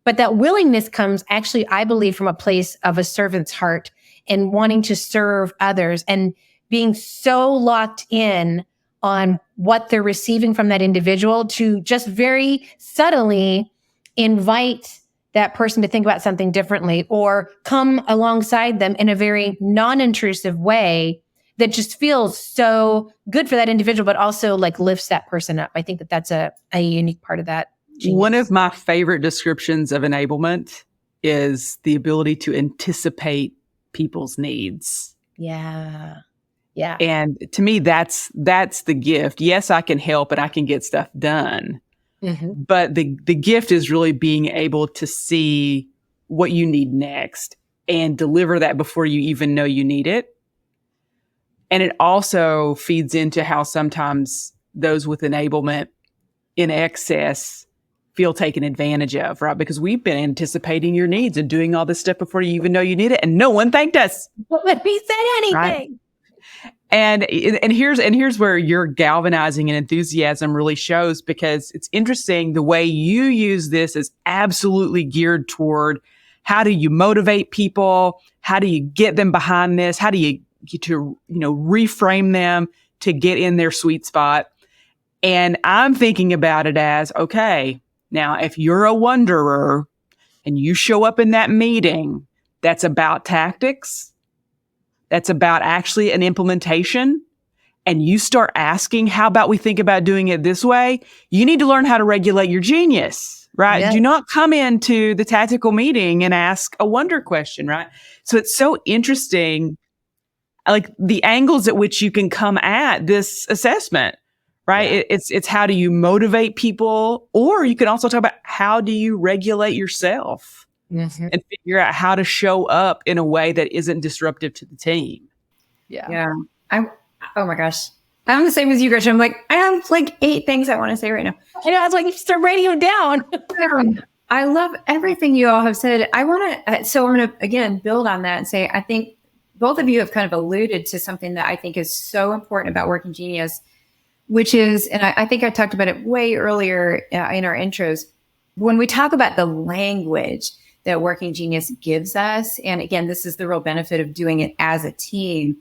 But that willingness comes actually, I believe, from a place of a servant's heart and wanting to serve others and being so locked in on what they're receiving from that individual to just very subtly invite that person to think about something differently or come alongside them in a very non-intrusive way that just feels so good for that individual, but also like lifts that person up. I think that that's a unique part of that Genius. One of my favorite descriptions of enablement is the ability to anticipate people's needs. Yeah. Yeah. And to me, that's the gift. Yes, I can help and I can get stuff done. Mm-hmm. But the gift is really being able to see what you need next and deliver that before you even know you need it. And it also feeds into how sometimes those with enablement in excess feel taken advantage of, right? Because we've been anticipating your needs and doing all this stuff before you even know you need it, and no one thanked us. But we said anything. Right? And here's where your galvanizing and enthusiasm really shows, because it's interesting the way you use this is absolutely geared toward how do you motivate people? How do you get them behind this? How do you get to, reframe them to get in their sweet spot? And I'm thinking about it as, okay, now if you're a wanderer and you show up in that meeting, that's about tactics. That's about actually an implementation. And you start asking, how about we think about doing it this way? You need to learn how to regulate your genius, right? Yeah. Do not come into the tactical meeting and ask a wonder question, right? So it's so interesting, like the angles at which you can come at this assessment, right? Yeah. It's how do you motivate people, or you can also talk about how do you regulate yourself? Mm-hmm. And figure out how to show up in a way that isn't disruptive to the team. Yeah. Oh my gosh. I'm the same as you, Gretchen. I'm like, I have like 8 things I want to say right now. I know. I was like, you start writing them down. I love everything you all have said. I want to, so I'm going to, again, build on that and say, I think both of you have kind of alluded to something that I think is so important about Working Genius, which is, and I think I talked about it way earlier in our intros, when we talk about the language that Working Genius gives us. And again, this is the real benefit of doing it as a team.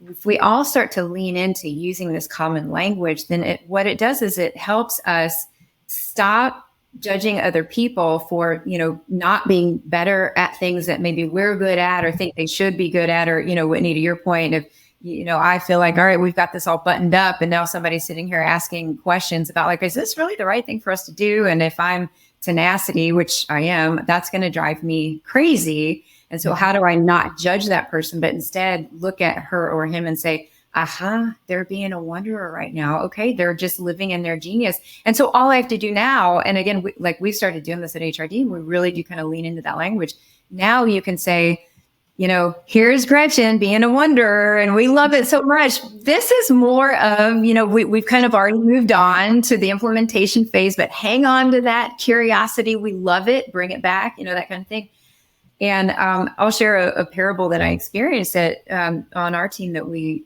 If we all start to lean into using this common language, then what it does is it helps us stop judging other people for, not being better at things that maybe we're good at or think they should be good at, or, Whitney, to your point of, I feel like, all right, we've got this all buttoned up, and now somebody's sitting here asking questions about like, is this really the right thing for us to do? And if I'm tenacity, which I am, that's going to drive me crazy. And so how do I not judge that person, but instead look at her or him and say, aha, they're being a wanderer right now. Okay. They're just living in their genius. And so all I have to do now, and again, we started doing this at HRD, we really do kind of lean into that language. Now you can say, here's Gretchen being a wanderer, and we love it so much. This is more of, we've kind of already moved on to the implementation phase, but hang on to that curiosity. We love it. Bring it back, that kind of thing. And I'll share a parable that I experienced on our team that we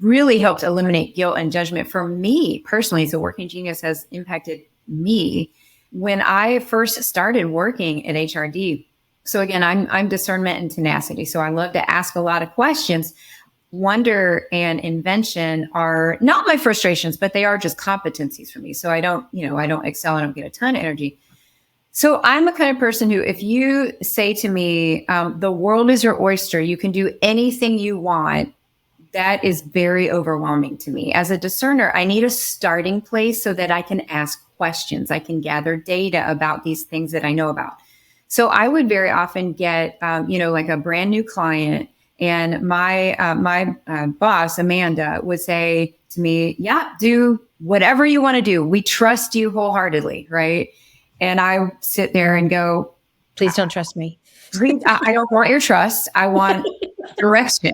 really helped eliminate guilt and judgment for me personally. So Working Genius has impacted me when I first started working at HRD. So again, I'm discernment and tenacity. So I love to ask a lot of questions. Wonder and invention are not my frustrations, but they are just competencies for me. So I don't excel. I don't get a ton of energy. So I'm the kind of person who, if you say to me, the world is your oyster, you can do anything you want, that is very overwhelming to me. As a discerner, I need a starting place so that I can ask questions. I can gather data about these things that I know about. So I would very often get, like a brand new client, and my boss, Amanda, would say to me, yeah, do whatever you want to do. We trust you wholeheartedly, right? And I sit there and go, please don't trust me. I don't want your trust. I want direction.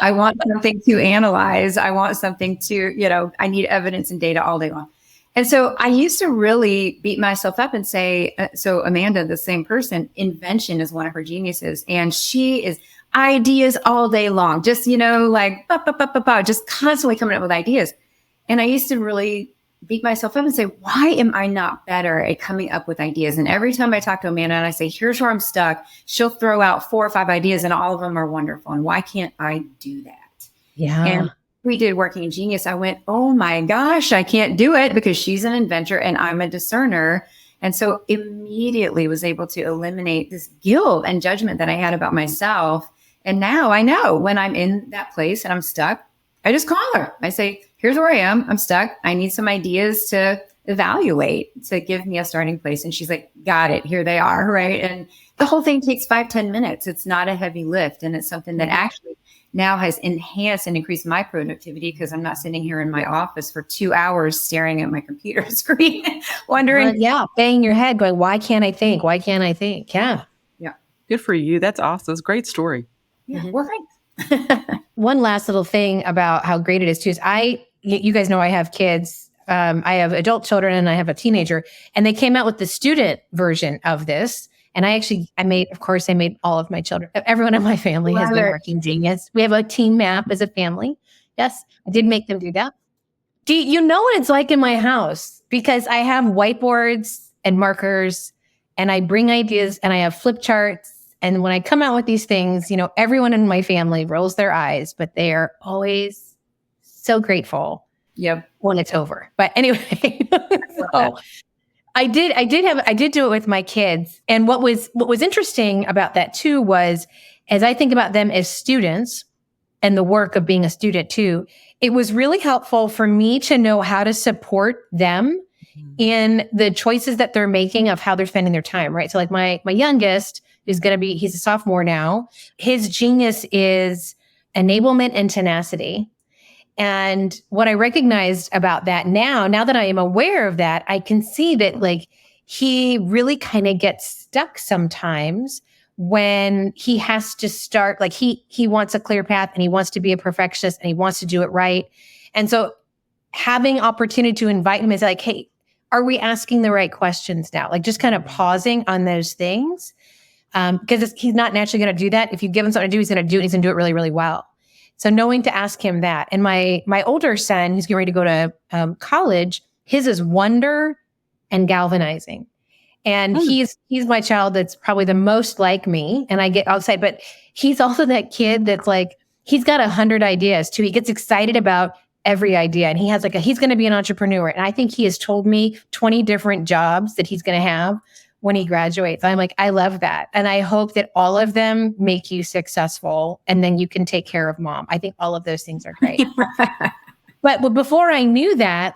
I want something to analyze. I want something to, I need evidence and data all day long. And so I used to really beat myself up and say, so Amanda, the same person, invention is one of her geniuses. And she is ideas all day long, just, just constantly coming up with ideas. And I used to really beat myself up and say, why am I not better at coming up with ideas? And every time I talk to Amanda and I say, here's where I'm stuck, she'll throw out 4 or 5 ideas and all of them are wonderful. And why can't I do that? Yeah. And we did Working Genius. I went, oh my gosh, I can't do it because she's an inventor and I'm a discerner. And so immediately was able to eliminate this guilt and judgment that I had about myself. And now I know when I'm in that place and I'm stuck, I just call her. I say, here's where I am. I'm stuck. I need some ideas to evaluate to give me a starting place. And she's like, got it, here they are, right? And the whole thing takes 5-10 minutes. It's not a heavy lift. And it's something that actually now has enhanced and increased my productivity because I'm not sitting here in my office for 2 hours staring at my computer screen, wondering. Banging your head going, why can't I think? Why can't I think? Yeah. Good for you. That's awesome. It's a great story. Yeah. Well, thanks. One last little thing about how great it is too is you guys know I have kids. I have adult children and I have a teenager, and they came out with the student version of this. And I made all of my children, everyone in my family has been working genius. We have a team map as a family. Yes, I did make them do that. Do you know what it's like in my house? Because I have whiteboards and markers, and I bring ideas, and I have flip charts. And when I come out with these things, everyone in my family rolls their eyes, but they are always so grateful when it's over. But anyway, so I did do it with my kids. And what was interesting about that too was, as I think about them as students and the work of being a student too, it was really helpful for me to know how to support them in the choices that they're making of how they're spending their time, right? So like my youngest he's a sophomore now. His genius is enablement and tenacity. And what I recognized about that now that I am aware of that, I can see that like he really kind of gets stuck sometimes when he has to start, like he wants a clear path and he wants to be a perfectionist and he wants to do it right. And so having opportunity to invite him is like, hey, are we asking the right questions now? Like just kind of pausing on those things. Because he's not naturally going to do that. If you give him something to do, he's going to do it. He's going to do it really, really well. So knowing to ask him that. And my older son, who's getting ready to go to college, his is wonder and galvanizing. And he's my child that's probably the most like me. And I get outside, but he's also that kid that's like, he's got 100 ideas too. He gets excited about every idea. And he has he's going to be an entrepreneur. And I think he has told me 20 different jobs that he's going to have when he graduates. I'm like, I love that. And I hope that all of them make you successful and then you can take care of mom. I think all of those things are great. But before I knew that,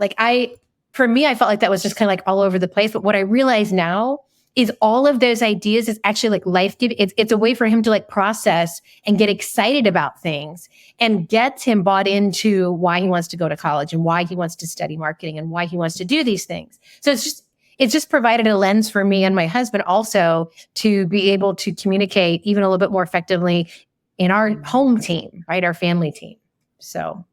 for me, I felt like that was just kind of like all over the place. But what I realize now is all of those ideas is actually like life-giving. It's a way for him to like process and get excited about things and gets him bought into why he wants to go to college and why he wants to study marketing and why he wants to do these things. So it's just provided a lens for me and my husband also to be able to communicate even a little bit more effectively in our home team, right? Our family team. So,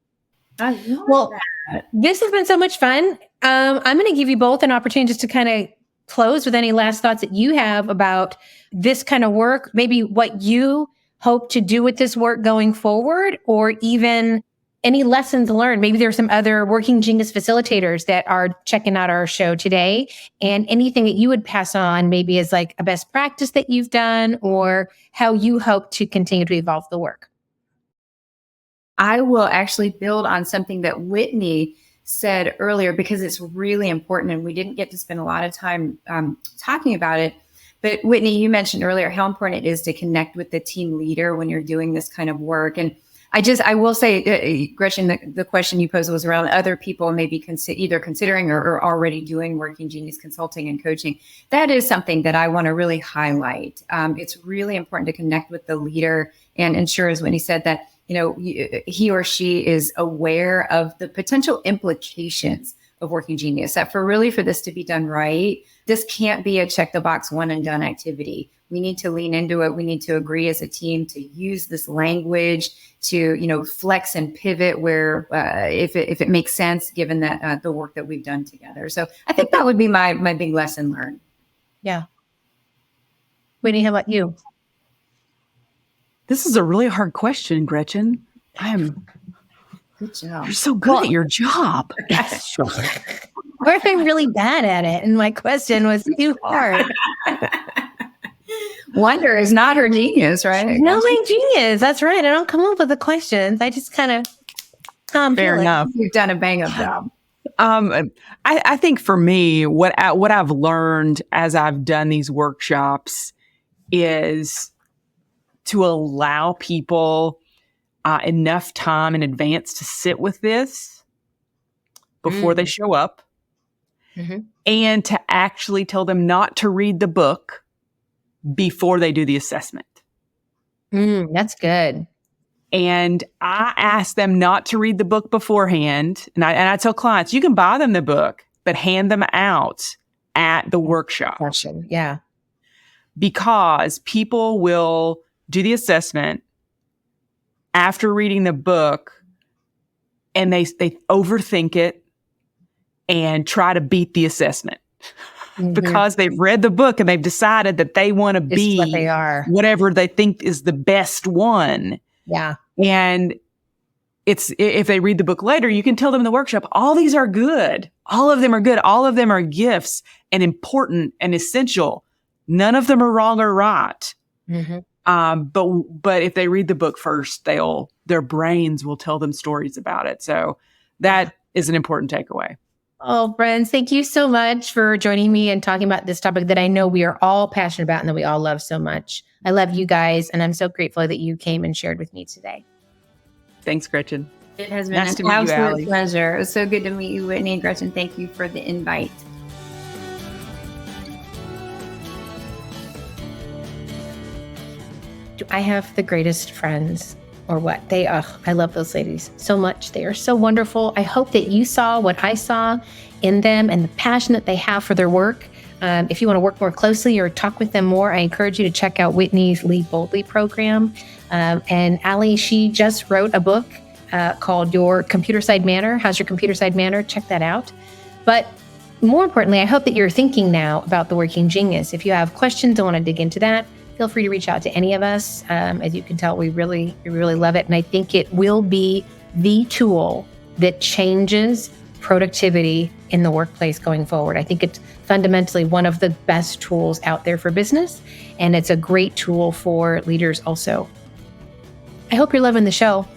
this has been so much fun. I'm going to give you both an opportunity just to kind of close with any last thoughts that you have about this kind of work, maybe what you hope to do with this work going forward, or even any lessons learned. Maybe there's some other working genius facilitators that are checking out our show today, and anything that you would pass on maybe as like a best practice that you've done or how you hope to continue to evolve the work. I will actually build on something that Whitney said earlier because it's really important and we didn't get to spend a lot of time talking about it. But Whitney, you mentioned earlier how important it is to connect with the team leader when you're doing this kind of work. And I will say, Gretchen, the question you posed was around other people maybe either considering or already doing working genius consulting and coaching. That is something that I want to really highlight. It's really important to connect with the leader and ensure, as Whitney said, that he or she is aware of the potential implications of working genius. That for this to be done right, this can't be a check the box one and done activity. We need to lean into it. We need to agree as a team to use this language to, flex and pivot where, if it makes sense, given that the work that we've done together. So I think that would be my big lesson learned. Yeah. Whitney, how about you? This is a really hard question, Gretchen. Good job. You're so good at your job. Or I'm really bad at it, and my question was too hard. Wonder is not her genius, right? No, my genius. That's right. I don't come up with the questions. I just kind of fair enough. You've done a bang up job. I think for me, what I've learned as I've done these workshops is to allow people enough time in advance to sit with this before they show up. and to actually tell them not to read the book before they do the assessment. That's good. And I ask them not to read the book beforehand. And I tell clients, you can buy them the book, but hand them out at the workshop. Yeah. Because people will do the assessment after reading the book and they overthink it and try to beat the assessment. Because they've read the book and they've decided that they want to be what they are, whatever they think is the best one. Yeah. And if they read the book later, you can tell them in the workshop, all these are good. All of them are good. All of them are gifts and important and essential. None of them are wrong or right. But if they read the book first, their brains will tell them stories about it. So that is an important takeaway. Oh, friends, thank you so much for joining me and talking about this topic that I know we are all passionate about and that we all love so much. I love you guys, and I'm so grateful that you came and shared with me today. Thanks, Gretchen. It has been an absolute pleasure. It was so good to meet you, Whitney and Gretchen. Thank you for the invite. Do I have the greatest friends? Or what? I love those ladies so much. They are so wonderful. I hope that you saw what I saw in them and the passion that they have for their work. If you want to work more closely or talk with them more, I encourage you to check out Whitney's Lead Boldly program. And Allie, she just wrote a book called Your Computer Side Manner. How's your computer side manner? Check that out. But more importantly, I hope that you're thinking now about the working genius. If you have questions and want to dig into that, feel free to reach out to any of us. As you can tell, we really love it. And I think it will be the tool that changes productivity in the workplace going forward. I think it's fundamentally one of the best tools out there for business. And it's a great tool for leaders also. I hope you're loving the show.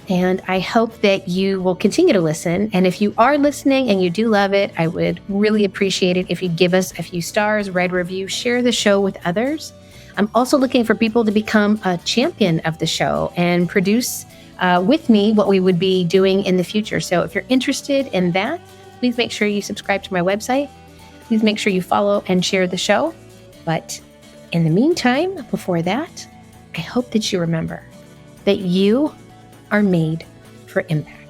And I hope that you will continue to listen. And if you are listening and you do love it, I would really appreciate it if you give us a few stars, write a review, share the show with others. I'm also looking for people to become a champion of the show and produce with me what we would be doing in the future. So if you're interested in that, please make sure you subscribe to my website. Please make sure you follow and share the show. But in the meantime, before that, I hope that you remember that you are made for impact.